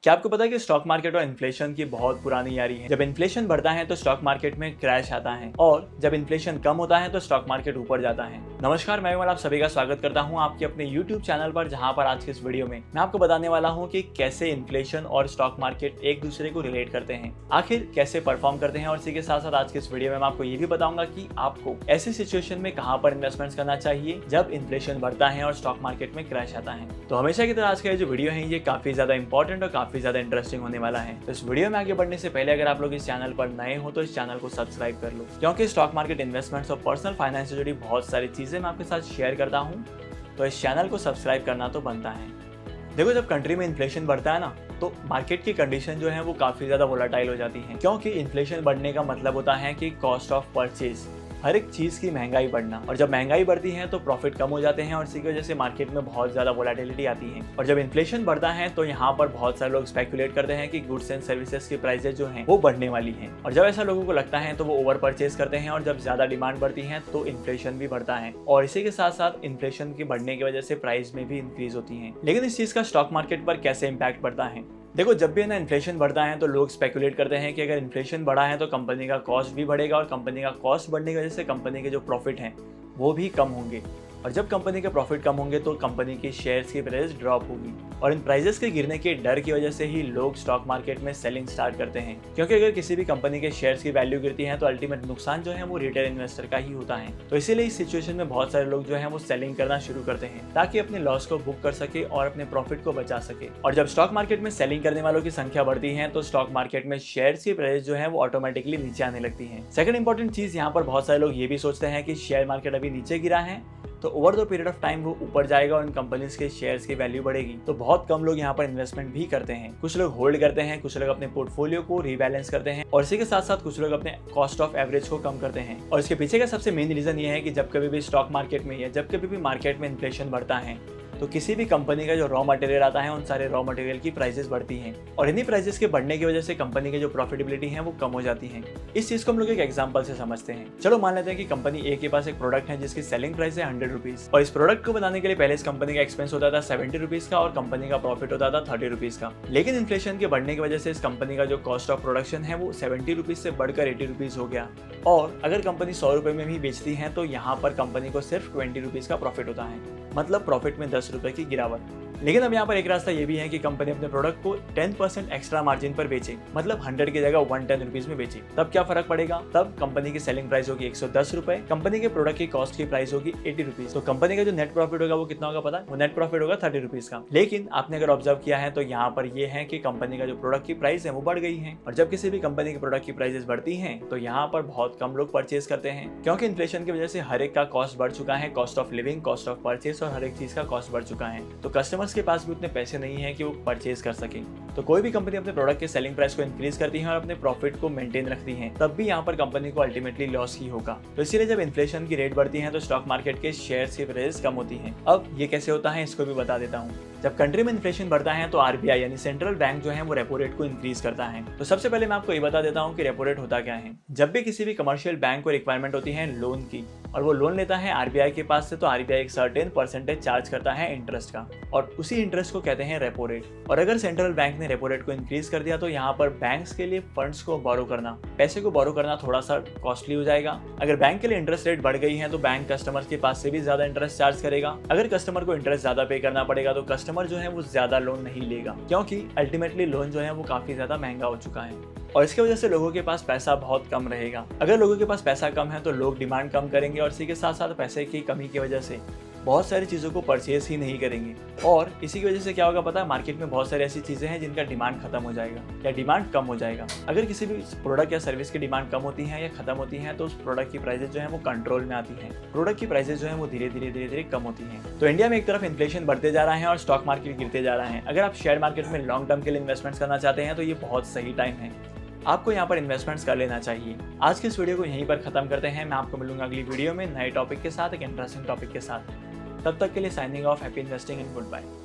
क्या आपको पता है कि स्टॉक मार्केट और इन्फ्लेशन की बहुत पुरानी यारी है। जब इन्फ्लेशन बढ़ता है तो स्टॉक मार्केट में क्रैश आता है और जब इन्फ्लेशन कम होता है तो स्टॉक मार्केट ऊपर जाता है। नमस्कार, मैं विमल आप सभी का स्वागत करता हूं आपके अपने YouTube चैनल पर, जहां पर आज के इस वीडियो में मैं आपको बताने वाला हूं कि कैसे इन्फ्लेशन और स्टॉक मार्केट एक दूसरे को रिलेट करते हैं, आखिर कैसे परफॉर्म करते हैं। और इसी के साथ साथ आज के इस वीडियो में मैं आपको ये भी बताऊंगा कि आपको ऐसी सिचुएशन में कहां पर इन्वेस्टमेंट्स करना चाहिए जब इन्फ्लेशन बढ़ता है और स्टॉक मार्केट में क्रैश आता है। तो हमेशा की तरह आज का ये जो वीडियो है ये काफी ज्यादा इंपॉर्टेंट और काफी ज्यादा इंटरेस्टिंग होने वाला है। तो इस वीडियो में आगे बढ़ने से पहले अगर आप लोग इस चैनल पर नए हो तो इस चैनल को सब्सक्राइब कर लो, क्योंकि स्टॉक मार्केट, इन्वेस्टमेंट्स और पर्सनल फाइनेंस से जुड़ी बहुत सारी चीजें मैं आपके साथ शेयर करता हूं, तो इस चैनल को सब्सक्राइब करना तो बनता है। देखो, जब कंट्री में इन्फ्लेशन बढ़ता है ना, तो मार्केट की कंडीशन जो है वो काफी ज्यादा वोलेटाइल हो जाती है, क्योंकि इन्फ्लेशन बढ़ने का मतलब होता है कि कॉस्ट ऑफ परचेज, हर एक चीज की महंगाई बढ़ना। और जब महंगाई बढ़ती है तो प्रॉफिट कम हो जाते हैं और इसी की वजह से मार्केट में बहुत ज्यादा वोलेटिलिटी आती है। और जब इन्फ्लेशन बढ़ता है तो यहाँ पर बहुत सारे लोग स्पेकुलेट करते हैं कि गुड्स एंड सर्विसेज की प्राइसेज जो हैं वो बढ़ने वाली हैं। और जब ऐसा लोगों को लगता है तो वो ओवर परचेज करते हैं और जब ज्यादा डिमांड बढ़ती है तो इन्फ्लेशन भी बढ़ता है और इसी के साथ साथ इन्फ्लेशन के बढ़ने की वजह से प्राइस में भी इंक्रीज होती है। लेकिन इस चीज का स्टॉक मार्केट पर कैसे इम्पैक्ट पड़ता है? देखो, जब भी ना इन्फ्लेशन बढ़ता है तो लोग स्पेकुलेट करते हैं कि अगर इन्फ्लेशन बढ़ा है तो कंपनी का कॉस्ट भी बढ़ेगा और कंपनी का कॉस्ट बढ़ने की वजह से कंपनी के जो प्रॉफिट हैं वो भी कम होंगे। और जब कंपनी के प्रॉफिट कम होंगे तो कंपनी की शेयर्स की प्राइस ड्रॉप होगी और इन प्राइसेस के गिरने के डर की वजह से ही लोग स्टॉक मार्केट में सेलिंग स्टार्ट करते हैं, क्योंकि अगर किसी भी कंपनी के शेयर्स की वैल्यू गिरती है तो अल्टीमेट नुकसान जो है वो रिटेल इन्वेस्टर का ही होता है। तो इसीलिए इस सिचुएशन में बहुत सारे लोग जो है वो सेलिंग करना शुरू करते हैं ताकि अपने लॉस को बुक कर सके और अपने प्रॉफिट को बचा सके। और जब स्टॉक मार्केट में सेलिंग करने वालों की संख्या बढ़ती है तो स्टॉक मार्केट में शेयर्स की प्राइस जो है वो ऑटोमेटिकली नीचे आने लगती है। सेकंड इंपॉर्टेंट चीज, यहाँ पर बहुत सारे लोग ये भी सोचते हैं कि शेयर मार्केट अभी नीचे गिरा है तो over the period of time वो ऊपर जाएगा और इन कंपनीज के शेयर्स की वैल्यू बढ़ेगी। तो बहुत कम लोग यहाँ पर इन्वेस्टमेंट भी करते हैं। कुछ लोग होल्ड करते हैं, कुछ लोग अपने पोर्टफोलियो को रीबैलेंस करते हैं और इसी के साथ साथ कुछ लोग अपने कॉस्ट ऑफ एवरेज को कम करते हैं। और इसके पीछे का सबसे मेन रीजन ये है कि जब कभी भी स्टॉक मार्केट में या जब कभी भी मार्केट में इन्फ्लेशन बढ़ता है तो किसी भी कंपनी का जो रॉ मटेरियल आता है उन सारे रॉ मटेरियल की प्राइसेस बढ़ती हैं और इन्हीं प्राइसेस के बढ़ने की वजह से कंपनी की जो प्रॉफिटेबिलिटी है वो कम हो जाती है। इस चीज को हम लोग एक एग्जांपल से समझते हैं। चलो मान लेते हैं कि कंपनी ए के पास एक प्रोडक्ट है जिसकी सेलिंग प्राइस है 100 रुपीज और इस प्रोडक्ट को बनाने के लिए पहले इस कंपनी का एक्सपेंस होता था 70 रुपीज का और कंपनी का प्रॉफिट होता था 30 रुपीज का। लेकिन इन्फ्लेशन के बढ़ने की वजह से इस कंपनी का जो कॉस्ट ऑफ प्रोडक्शन है वो 70 रुपीज से बढ़कर 80 रुपीज हो गया और अगर कंपनी 100 रुपए में भी बेचती है तो यहाँ पर कंपनी को सिर्फ 20 रुपीज का प्रॉफिट होता है, मतलब प्रॉफिट में 10 रुपए की गिरावट। लेकिन अब यहाँ पर एक रास्ता ये भी है कि कंपनी अपने प्रोडक्ट को 10% एक्स्ट्रा मार्जिन पर बेचे, मतलब 100 की जगह 110 रुपीज में बेचे। तब क्या फर्क पड़ेगा? तब कंपनी की सेलिंग प्राइस होगी 110 रुपए, कंपनी के प्रोडक्ट की कॉस्ट की प्राइस होगी 80 रुपीज। तो कंपनी का जो नेट प्रॉफिट होगा वो कितना होगा पता है? वो नेट प्रॉफिट होगा 30 रुपीज का। लेकिन आपने अगर ऑब्जर्व किया है तो यहाँ पर ये है कि कंपनी का जो प्रोडक्ट की प्राइस है वो बढ़ गई है और जब किसी भी कंपनी की प्रोडक्ट की प्राइसेस बढ़ती है तो यहाँ पर बहुत कम लोग परचेज करते हैं, क्योंकि इन्फ्लेशन की वजह से हर एक का कॉस्ट बढ़ चुका है, cost of living, cost of purchase और हर एक चीज का कॉस्ट बढ़ चुका है। तो कस्टमर्स के पास भी उतने पैसे नहीं है कि वो परचेज कर सके। तो कोई भी कंपनी अपने प्रोडक्ट के सेलिंग प्राइस को इंक्रीज करती है और अपने प्रॉफिट को मेंटेन रखती है, तब भी यहाँ पर कंपनी को अल्टीमेटली लॉस ही होगा। तो इसीलिए जब इन्फ्लेशन की रेट बढ़ती है तो स्टॉक मार्केट के शेयर्स की प्राइस कम होती है। अब ये कैसे होता है इसको भी बता देता हूँ। जब कंट्री में इन्फ्लेशन बढ़ता है तो आरबीआई यानी सेंट्रल बैंक जो है वो रेपो रेट को इंक्रीज करता है। तो सबसे पहले मैं आपको ये बता देता हूँ कि रेपो रेट होता क्या है। जब भी किसी भी कमर्शियल बैंक को रिक्वायरमेंट होती है लोन की और वो लोन लेता है आरबीआई के पास से, तो आरबीआई एक सर्टेन परसेंटेज चार्ज करता है इंटरेस्ट का और उसी इंटरेस्ट को कहते हैं रेपो रेट। और अगर सेंट्रल बैंक ने रेपो रेट को इंक्रीज कर दिया तो यहाँ पर बैंक्स के लिए फंड्स को बोरो करना, पैसे को बोरो करना थोड़ा सा कॉस्टली हो जाएगा। अगर बैंक के लिए इंटरेस्ट रेट बढ़ गई है तो बैंक कस्टमर्स के पास से भी ज्यादा इंटरेस्ट चार्ज करेगा। अगर कस्टमर को इंटरेस्ट ज्यादा पे करना पड़ेगा तो कस्टमर जो है वो ज्यादा लोन नहीं लेगा, क्योंकि अल्टीमेटली लोन जो है वो काफी ज्यादा महंगा हो चुका है और इसकी वजह से लोगों के पास पैसा बहुत कम रहेगा। अगर लोगों के पास पैसा कम है तो लोग डिमांड कम करेंगे और इसी के साथ साथ पैसे की कमी की वजह से बहुत सारी चीज़ों को परचेज ही नहीं करेंगे और इसी की वजह से क्या होगा पता है? मार्केट में बहुत सारी ऐसी चीज़ें हैं जिनका डिमांड खत्म हो जाएगा या डिमांड कम हो जाएगा। अगर किसी भी प्रोडक्ट या सर्विस की डिमांड कम होती है या खत्म होती है तो उस प्रोडक्ट की प्राइसेज जो है वो कंट्रोल में आती है, प्रोडक्ट की प्राइसेज जो है वो धीरे धीरे कम होती है। तो इंडिया में एक तरफ इन्फ्लेशन बढ़ते जा रहा है और स्टॉक मार्केट गिरते जा रहा है। अगर आप शेयर मार्केट में लॉन्ग टर्म के लिए इन्वेस्टमेंट्स करना चाहते हैं तो ये बहुत सही टाइम है, आपको यहाँ पर इन्वेस्टमेंट्स कर लेना चाहिए। आज के इस वीडियो को यहीं पर खत्म करते हैं। मैं आपको मिलूंगा अगली वीडियो में नए टॉपिक के साथ, एक इंटरेस्टिंग टॉपिक के साथ। तब तक के लिए signing off, happy investing and good bye.